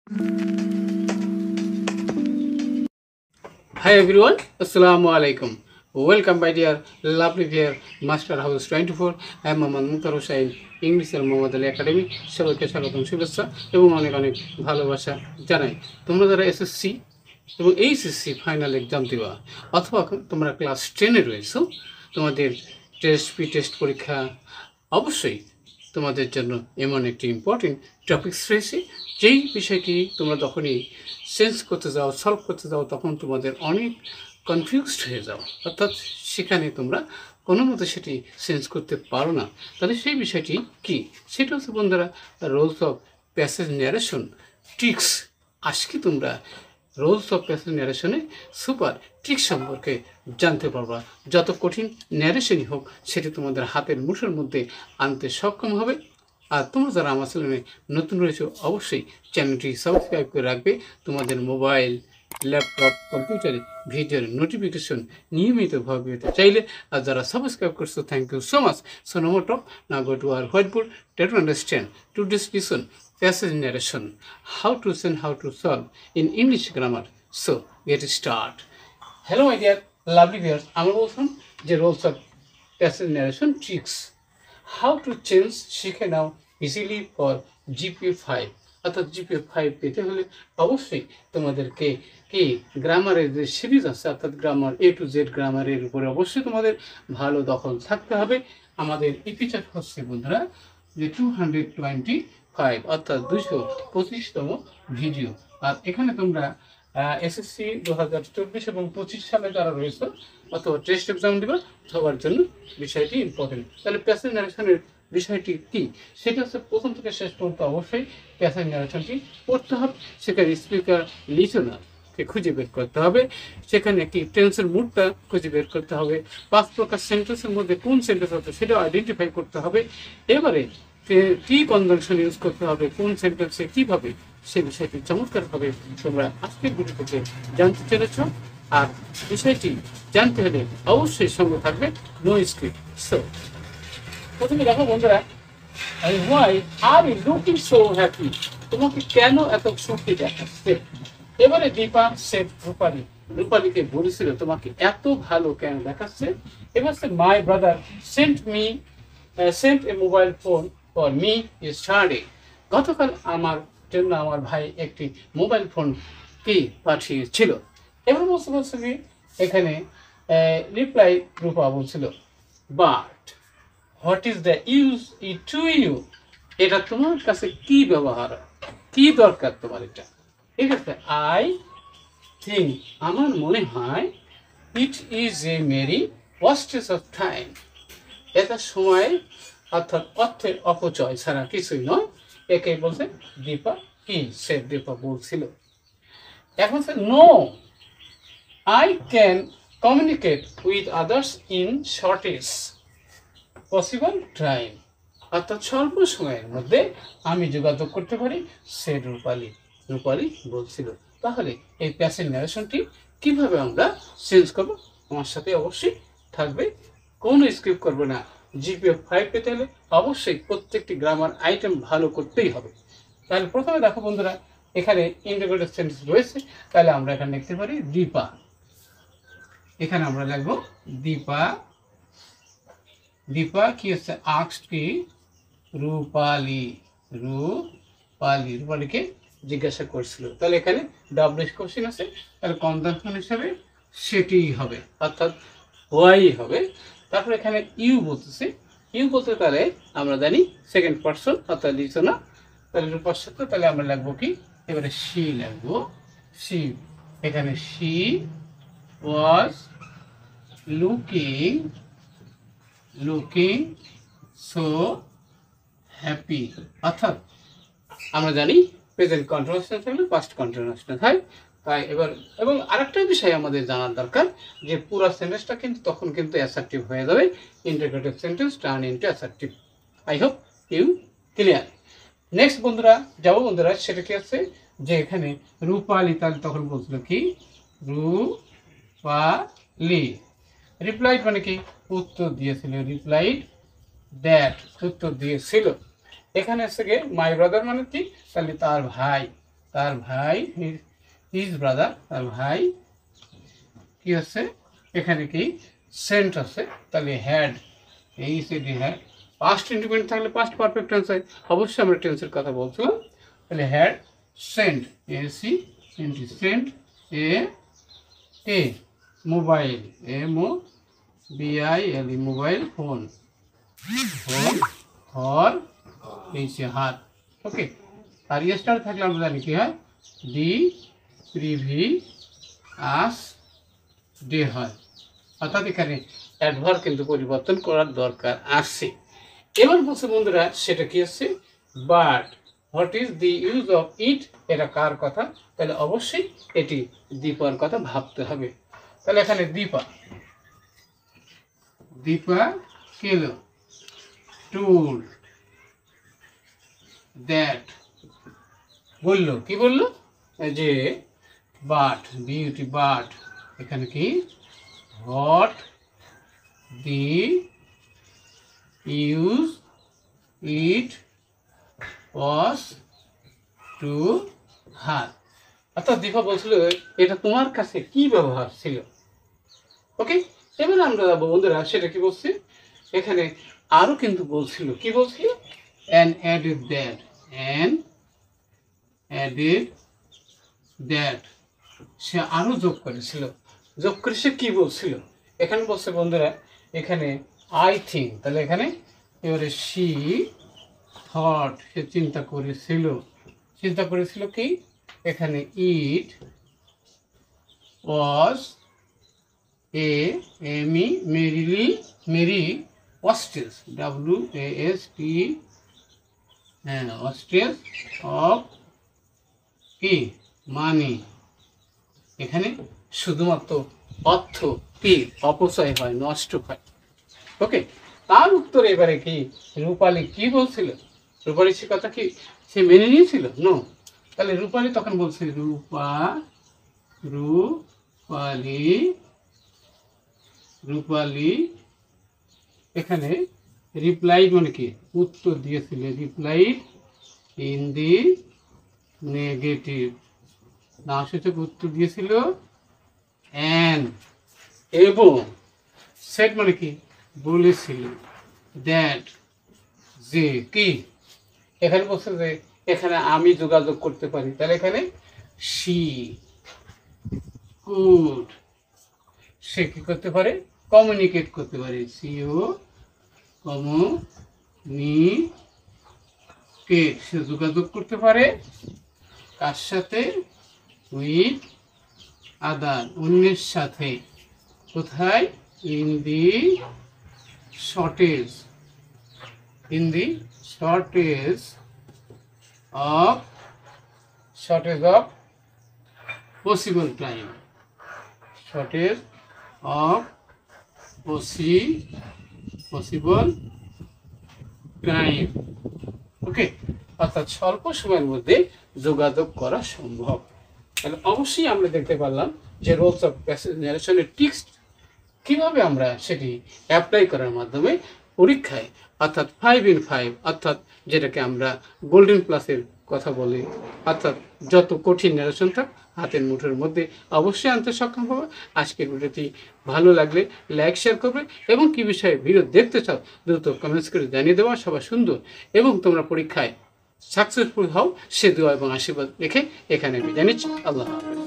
Hi everyone, Assalamu alaikum. Welcome my dear lovely dear Master House 24. I am Mohammad Mukhtar Hussain, English এর Mohammad Ali academy. সবাইকে স্বাগতম, শুভেচ্ছা এবং অনেক অনেক ভালোবাসা জানাই। তোমরা যারা এসএসসি এবং এইচএসসি ফাইনাল এক্সাম দিবা অথবা তোমরা ক্লাস 10-এ রয়েছো, তোমাদের টেস্ট প্রি টেস্ট পরীক্ষা অবশ্যই তোমাদের জন্য এমন একটি ইম্পর্টেন্ট টপিকস রয়েছে যেই বিষয়টি তোমরা যখনই সেন্স করতে যাও, সলভ করতে যাও, তখন তোমাদের অনেক কনফিউজড হয়ে যাও, অর্থাৎ সেখানে তোমরা কোনো মতো সেটি সেন্স করতে পারো না। তাহলে সেই বিষয়টি কি? সেটা হচ্ছে বন্ধুরা rules of passage narration tricks. আজকে তোমরা রোলস অফ প্যাসেজ ন্যারেশনে সুপার ট্রিক্স সম্পর্কে জানতে পারবা। যত কঠিন ন্যারেশনই হোক সেটি তোমাদের হাতের মুঠোর মধ্যে আনতে সক্ষম হবে। আর তোমরা যারা আমার চ্যানেলে নতুন রয়েছে অবশ্যই চ্যানেলটি সাবস্ক্রাইব করে রাখবে। তোমাদের মোবাইল, ল্যাপটপ, কম্পিউটারে ভিডিওর নোটিফিকেশন নিয়মিতভাবে পেতে চাইলে, আর যারা সাবস্ক্রাইব করছো thank you so much. So no more talk, now go to our white board, try to understand today's lesson passage narration, how to send, how to solve in English grammar. So get start. Hello my dear lovely viewers, আমরা বলছিলাম যে rules of passage narration tricks, how to change শিখে নাও easily for GPA 5। অর্থাৎ GPA 5 পেতে হলে অবশ্যই তোমাদেরকে কি গ্রামারের যে সিরিজ আছে, অর্থাৎ গ্রামার A to Z গ্রামারের উপরে অবশ্যই তোমাদের ভালো দখল থাকতে হবে। আমাদের এপিসোড হচ্ছে বন্ধুরা যে 225, অর্থাৎ 225তম ভিডিও। আর এখানে তোমরা এসএসসি 2024 এবং 25 সালে যারা রয়েছে অথবা টেস্ট এক্সাম দিবা সবার জন্য বিষয়টি ইম্পর্টেন্ট। তাহলে প্যাসেজ ন্যারেশনের বিষয়টি কি? সেটা হচ্ছে প্রথম থেকে শেষ পর্যন্ত অবশ্যই প্যাসেজ ন্যারেশনটি পড়তে হবে। সেখানে স্পিকার লিসনারকে খুঁজে বের করতে হবে, সেখানে একটি টেন্সের মুডটা খুঁজে বের করতে হবে, 5 প্রকার সেন্টেন্সের মধ্যে কোন সেন্টেন্স হচ্ছে সেটা আইডেন্টিফাই করতে হবে। এবারে কি কনজাংশন ইউজ করতে হবে, কোন সেন্টেন্সে কিভাবে, সেই বিষয়টি চমৎকারভাবে তোমরা আজকের ভিডিও থেকে জানতে চলেছ। আর বিষয়টি জানতে হলে অবশ্যই সঙ্গে থাকবে, নো স্ক্রিপ্ট। সো প্রথমে দেখো বন্ধুরা, why are you looking so happy, তোমাকে কেন এত সুখী দেখাচ্ছে? এবারে দীপা সেড রূপালীকে বলেছিল তোমাকে এত ভালো কেন দেখাচ্ছে। এবার সে my brother sent a mobile phone for me yesterday, গতকাল আমার জন্য আমার ভাই একটি মোবাইল ফোন কি পাঠিয়েছিল। এবার বলছে কি এখানে রিপ্লাই রূপা বলছিল but what is the use it to you, এটা তোমার কাছে কি ব্যবহার, কি দরকার তোমার এটা? ঠিক আছে, আই থিঙ্ক, আমার মনে হয়, it is a mere wastage of time, এটা সময় অর্থাৎ অর্থের অপচয় ছাড়া কিছুই নয়। একে বলছে দীপা কি সে দীপা বলছিল। এখন সে no I can communicate with others in shortage possible time, অর্থাৎ স্বল্প সময়ের মধ্যে আমি যোগাযোগ করতে পারি, সে রূপালী বলছিল। তাহলে এই প্যাসেজ ন্যারেশনটি কিভাবে আমরা চেঞ্জ করবো? আমার সাথে অবশ্যই থাকবে, কোনো স্কিপ করবে না। জিপিএ 5 পেতে হলে অবশ্যই প্রত্যেকটি গ্রামার আইটেম ভালো করতেই হবে। তাহলে প্রথমে দেখো বন্ধুরা, এখানে ইন্টিগ্রেটেড সেন্টেন্স রয়েছে। তাহলে আমরা এখানে লিখতে পারি দীপা, এখানে আমরা লিখবো দীপা কি হচ্ছে আস্কড কি রূপালীকে জিজ্ঞাসা করছিল। তাহলে এখানে ডাব্লিউ কোশ্চেন আছে, তাহলে কনজাংশন হিসেবে সেটিই হবে, অর্থাৎ হোয়াই হবে। তারপর এখানে ইউ বলতেছে, তাহলে আমরা জানি সেকেন্ড পারসন অর্থাৎ লিসনার, তাহলে রূপার সাথে তাহলে আমরা লিখবো কি এবারে শি লিখবো, শি, এখানে she was looking so happy, অর্থাৎ আমরা জানি প্রেজেন্ট কন্টিনিউয়াস থাকলে পাস্ট কন্টিনিউয়াস হয়। তাই এবার এবং আরেকটা বিষয় আমাদের জানার দরকার যে পুরো সেন্টেন্সটা কিন্তু তখন কিন্তু অ্যাসার্টিভ হয়ে যাবে, integrated sentence turn into assertive. I hope you clear. Next বন্ধুরা যাবো বন্ধুরা, সেটা কি আছে যে এখানে রূপালী, তাহলে তখন বলছিল কি রূপালী, রিপ্লাইড মানে কি উত্তর দিয়েছিল, রিপ্লাইড দ্যাট উত্তর দিয়েছিল। এখানে এসে গিয়ে মাই ব্রাদার মানে কি, তাহলে তার ভাই, তার ভাই, হিজ ব্রাদার, তার ভাই কি আছে এখানে কি সেন্ট আছে, তাহলে হ্যাড, এই সেটি হ্যাড। পাস্ট ইন্ডিপেন্ডেন্ট থাকলে পাস্ট পারফেক্ট টেন্স হয়, অবশ্যই আমরা টেন্সের কথা বলছিলাম। তাহলে had sent, S E N T, sent a mobile, MOBILE, mobile phone, for নিচে হাত। ওকে, আর স্টার থাকলে আমরা জানি কি হয়, ডি প্রিভিয়াস ডে হয়, অর্থাৎ এখানে অ্যাডভার্ব কিন্তু পরিবর্তন করার দরকার আছে। এবার বলছে বন্ধুরা সেটা কি আছে, but what is the use of it, এটা কার কথা, তাহলে অবশ্যই এটি দীপার কথা ভাবতে হবে। তাহলে এখানে দীপা কেলো, টুল দ্যাট, বললো, কি বললো, যে বাট, বিউটি বাট, এখানে কি what the use it was to her, অর্থাৎ দীপা বলছিল এটা তোমার কাছে কি ব্যবহার ছিল। ওকে, এবার আমরা যাবো বন্ধুরা সেটা কি বলছি, এখানে আরো কিন্তু বলছিল, কি বলছিল, and added that, সে আরো যোগ করেছিল, যোগ করে সে কি বলছিল, এখানে বলছে বন্ধুরা, এখানে আই থিঙ্ক, তাহলে এখানে এবারে সি থট, সে চিন্তা করেছিল কি, এখানে it was mere wastage, WAST, wastage of কি মানি, এখানে শুধুমাত্র অর্থ কি অপচয় হয়, নষ্ট হয়। ওকে, তার উত্তরে এবারে কি রূপালী কি বলছিল, রূপালী সে কথা কি সে মেনে নিয়েছিল, নো, তাহলে রূপালী তখন বলছে রূপালী এখানে রিপ্লাই মানে কি উত্তর দিয়েছিল, রিপ্লাই ইন দি নেগেটিভ, না সূচক উত্তর দিয়েছিল, এবং সেট মানে কি বলেছিল, দ্যাট যে কি, এখানে বলছে যে এখানে আমি যোগাযোগ করতে পারি, তাহলে এখানে শি কুড, সে কি করতে পারে, কমিউনিকেট করতে পারে, কমিউনিকেট, সে যোগাযোগ করতে পারে কার সাথে, উইথ আদার, অন্যের সাথে, কোথায়, in the shortage of possible time, possible time. Okay, অর্থাৎ স্বল্প সময়ের মধ্যে যোগাযোগ করা সম্ভব। তাহলে অবশ্যই আমরা দেখতে পারলাম যে রোলস অফ প্যাসেজ ন্যারেশনের টিক্স কিভাবে আমরা সেটি অ্যাপ্লাই করার মাধ্যমে পরীক্ষায়, অর্থাৎ 5 in 5, অর্থাৎ যেটাকে আমরা গোল্ডেন প্লাসের কথা বলি, অর্থাৎ যত কঠিন ন্যারেশন থাক হাতের মুঠোর মধ্যে অবশ্যই আনতে সক্ষম হবে। আজকের ভিডিওটি ভালো লাগলে লাইক শেয়ার করবে, এবং কি বিষয়ে ভিডিও দেখতে চাও দ্রুত কমেন্টস করে জানিয়ে দেওয়া। সবাই সুন্দর এবং তোমরা পরীক্ষায় সাকসেসফুল হও সে দোয়া এবং আশীর্বাদ রেখে এখানে বিদায় নিচ্ছি। আল্লাহ হাফেজ।